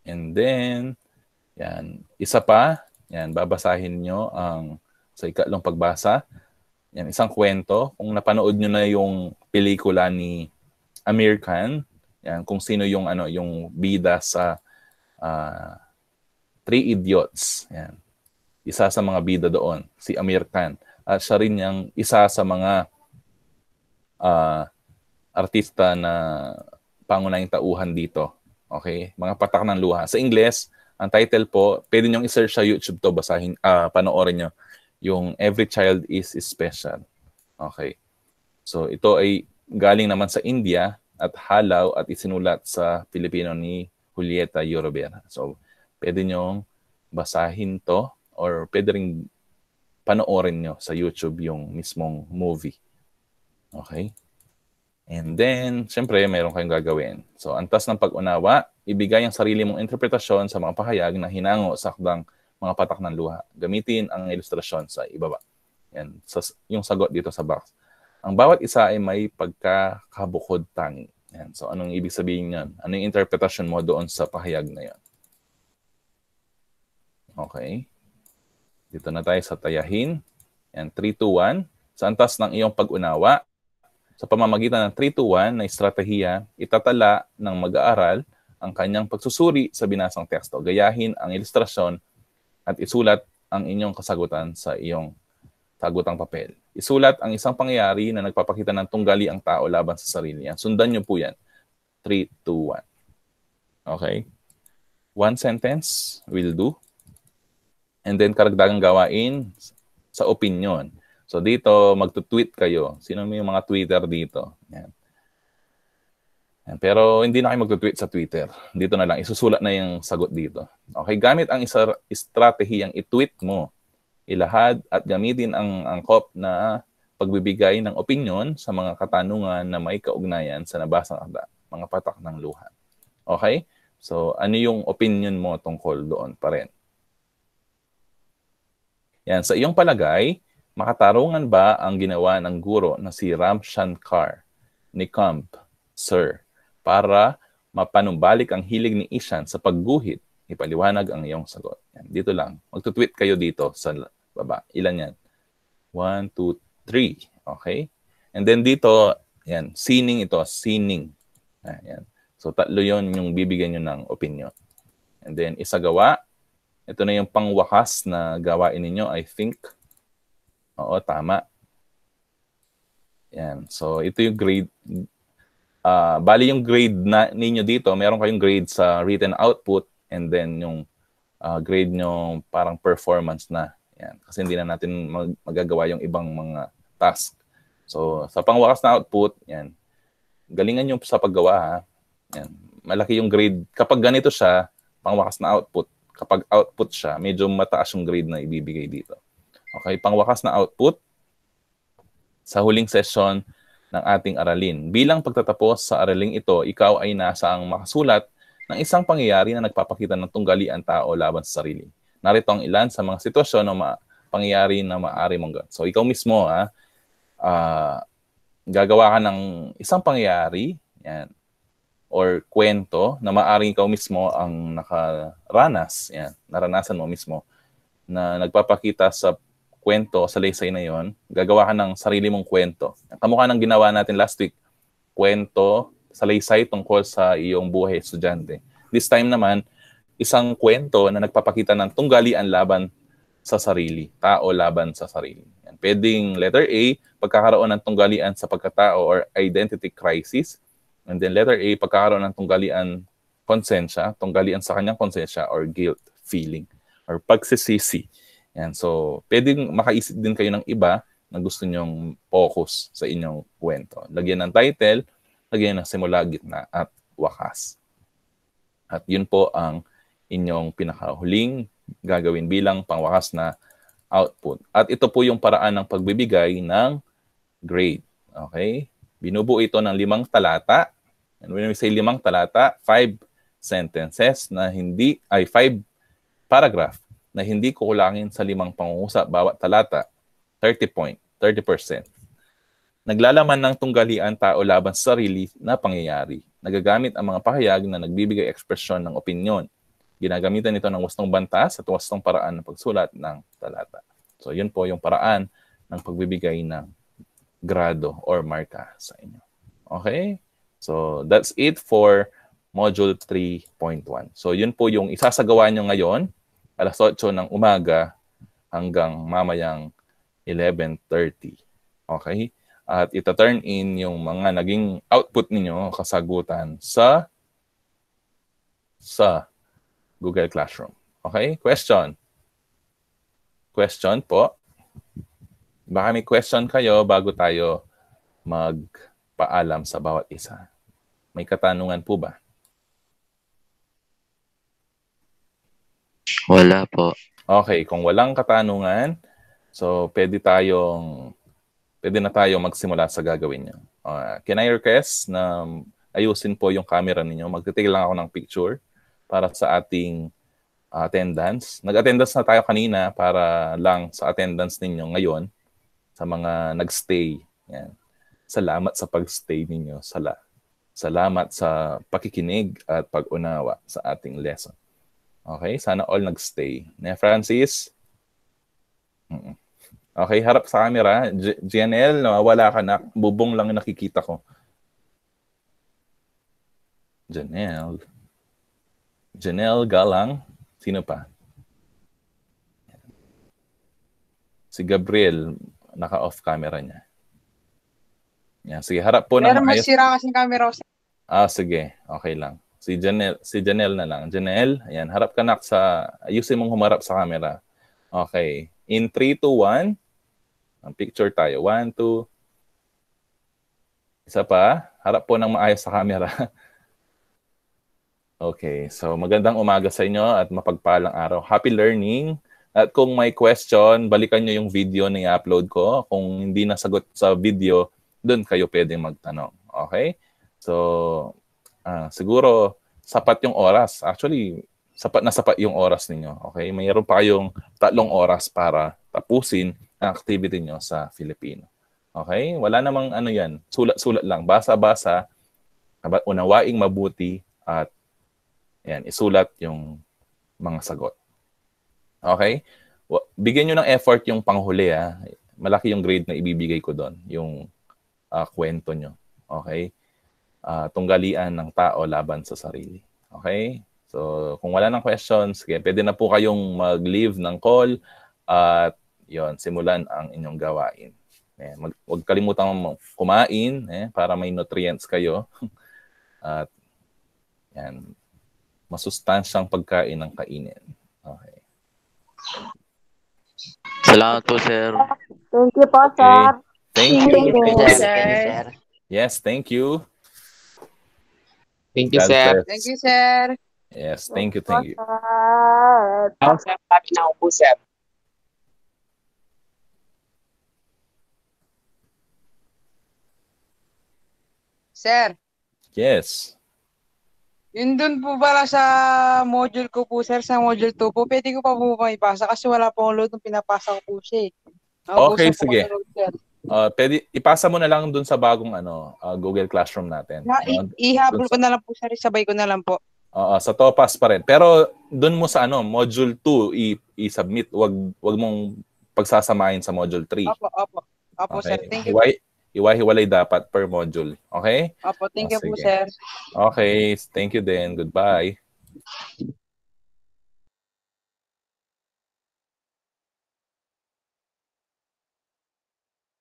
And then, yan. Isa pa, yan, babasahin nyo sa ikatlong pagbasa. Yan, isang kwento. Kung napanood nyo na yung pelikula ni Amir Khan, yan, kung sino yung bida sa Three Idiots. Yan. Isa sa mga bida doon, si Amir Khan. At siya rin yung isa sa mga artista na pangunahing tauhan dito. Okay? Mga patak ng luha. Sa Ingles, ang title po, pwede nyo i-search sa YouTube to, basahin, panoorin nyo, yung Every Child is Special. Okay. So, ito ay galing naman sa India at halaw at isinulat sa Filipino ni Julieta Yorobera. So, pwede nyo basahin to or pwede rin panoorin nyo sa YouTube yung mismong movie. Okay? And then, syempre, mayroon kayong gagawin. So, antas ng pag-unawa, ibigay ang sarili mong interpretasyon sa mga pahayag na hinango sa akdang mga patak ng luha. Gamitin ang ilustrasyon sa ibaba. Yan, yung sagot dito sa box. Ang bawat isa ay may pagkakabukod tangi. Yan. So, anong ibig sabihin yan? Ano yung interpretasyon mo doon sa pahayag na yan? Okay. Dito na tayo sa tayahin. Yan, 3, 2, 1. Sa antas ng iyong pag-unawa, sa pamamagitan ng 3, 2, 1 na estratehiya, itatala ng mag-aaral ang kanyang pagsusuri sa binasang teksto. Gayahin ang ilustrasyon at isulat ang inyong kasagutan sa iyong sagutang papel. Isulat ang isang pangyayari na nagpapakita ng tunggali ang tao laban sa sarili. Yan. Sundan nyo po yan. 3, 2, 1. Okay? One sentence will do. And then karagdagang gawain sa opinion. So dito, magtutweet kayo. Sino yung mga Twitter dito? Yan. Yan. Pero hindi na kayo magtutweet sa Twitter. Dito na lang. Isusulat na yung sagot dito. Okay, gamit ang estratehiyang i-tweet mo, ilahad at gamitin ang angkop na pagbibigay ng opinion sa mga katanungan na may kaugnayan sa nabasang akda, mga patak ng luha. Okay? So, ano yung opinion mo tungkol doon pa rin? Yan, sa iyong palagay, makatarungan ba ang ginawa ng guro na si Ram Shankar ni Camp, Sir, para mapanumbalik ang hilig ni Ishan sa pagguhit? Ipaliwanag ang iyong sagot. Yan, dito lang. Magtutweet kayo dito sa baba. Ilan yan? 1, 2, 3. Okay? And then dito, yan, sining ito. Sining. Yan. So, tatlo yon yung bibigyan nyo ng opinion. And then, isagawa. Ito na yung pangwakas na gawain ninyo, I think. Oo, tama. Yan. So, ito yung grade. Bali yung grade na ninyo dito, meron kayong grade sa written output and then yung grade nyo parang performance na. Yan. Kasi hindi na natin magagawa yung ibang mga task. So, sa pangwakas na output, yan. Galingan nyo sa paggawa, ha? Yan. Malaki yung grade. Kapag ganito siya, pangwakas na output, kapag output siya, medyo mataas yung grade na ibibigay dito. Okay, pangwakas na output sa huling session ng ating aralin. Bilang pagtatapos sa araling ito, ikaw ay nasaang makasulat ng isang pangyayari na nagpapakita ng tunggalian tao laban sa sarili. Narito ang ilan sa mga sitwasyon o pangyayari na maaari mong gawin. So, ikaw mismo, gagawa ka ng isang pangyayari, yan, or kwento na maaaring ikaw mismo ang nakaranas, yan, naranasan mo mismo, na nagpapakita sa kwento, sa laysay na yon, gagawa ka ng sarili mong kwento. Kamukha ng ginawa natin last week, kwento sa laysay tungkol sa iyong buhay estudyante. This time naman, isang kwento na nagpapakita ng tunggalian laban sa sarili, tao laban sa sarili. Yan. Pwedeng letter A, pagkakaroon ng tunggalian sa pagkatao or identity crisis. And then letter A, pagkakaroon ng tunggalian konsensya, tunggalian sa kanyang konsensya or guilt feeling or pagsisisi. Yan. So, pwedeng makaisip din kayo ng iba na gusto nyong focus sa inyong kwento. Lagyan ng title, lagyan ng simula, gitna, at wakas. At yun po ang inyong pinakahuling gagawin bilang pangwakas na output. At ito po yung paraan ng pagbibigay ng grade. Okay? Binubuo ito ng 5 talata. And when we say 5 talata, 5 sentences na 5 paragraph na hindi kukulangin sa 5 pangungusap bawat talata. 30%. Naglalaman ng tunggalian tao laban sa sarili na pangyayari. Nagagamit ang mga pahayag na nagbibigay ekspresyon ng opinyon. Ginagamitan ito ng wastong bantas at wastong paraan ng pagsulat ng talata. So, yun po yung paraan ng pagbibigay ng grado or marka sa inyo. Okay? So, that's it for Module 3.1. So, yun po yung isasagawa nyo ngayon, alas 8 ng umaga hanggang mamayang 11:30. Okay? At ita-turn in yung mga naging output ninyo, kasagutan sa Google Classroom. Okay? Question? Question po? Baka may question kayo bago tayo magpaalam sa bawat isa. May katanungan po ba? Wala po. Okay, kung walang katanungan, so pwede na tayo magsimula sa gagawin niyo. Can I request na ayusin po yung camera ninyo? Magtitigil lang ako ng picture para sa ating attendance. Nag-attendance na tayo kanina para lang sa attendance ninyo ngayon sa mga nag-stay. Yan. Salamat sa pag-stay ninyo. Salamat sa pakikinig at pag-unawa sa ating lesson. Okay? Sana all nag-stay. Francis? Okay, harap sa camera. JNL, nawawala ka na. Bubong lang yung nakikita ko. Janelle Galang. Sino pa? Si Gabriel, naka-off camera niya. Yan, sige, harap po ng Pero maayos. masira kasing camera. Sige. Okay lang. Si Janelle na lang. Janelle, ayan, harap ka na ayusin mong humarap sa camera Okay. In 3, 2, 1. Ang picture tayo. 1, 2. Isa pa. Harap po ng maayos sa camera. Okay. So, magandang umaga sa inyo at mapagpalang araw. Happy learning. At kung may question, balikan nyo yung video na i-upload ko. Kung hindi nasagot sa video, doon kayo pwedeng magtanong. Okay? So, siguro, sapat yung oras. Actually, sapat na sapat yung oras ninyo. Okay? Mayroon pa kayong 3 oras para tapusin ang activity nyo sa Filipino. Okay? Wala namang ano yan. Sulat-sulat lang. Basa-basa. Unawaing mabuti at yan, isulat yung mga sagot. Okay? Bigyan nyo ng effort yung panghuli. Malaki yung grade na ibibigay ko doon. Yung kwento nyo. Okay? Tunggalian ng tao laban sa sarili. Okay? So, kung wala ng questions, pwede na po kayong mag-leave ng call at yon, simulan ang inyong gawain. Huwag kalimutan kumain para may nutrients kayo. At yan, masustansyang pagkain ng kainin. Okay. Salamat po, sir. Thank you po, Okay. sir. Thank you. Thank you, Thank you. Sir. Yes, thank you. Thank you, God sir. bless. Thank you, sir. Yes, thank you, thank you. Ako, sir, happy na ako po, sir. Sir, Yes. yun dun po pala sa module ko po, sir, sa module 2 po, pwede ko pa po maipasa kasi wala po akong load nung pinapasa ko po siya. Okay, Naubusan po sige. ko ng load, sir. Pwede ipasa mo na lang dun sa bagong Google Classroom natin. Ihabol ko na lang po, sir, sabay ko na lang po. Sa Topaz pa rin. Pero dun mo sa module 2 i-submit. Wag mong pagsasamahin sa module 3. Opo, Okay. sir. Thank you. Iwa-hiwalay dapat per module. Okay? Opo, thank you po, Sige. sir. Okay. Thank you then. Goodbye.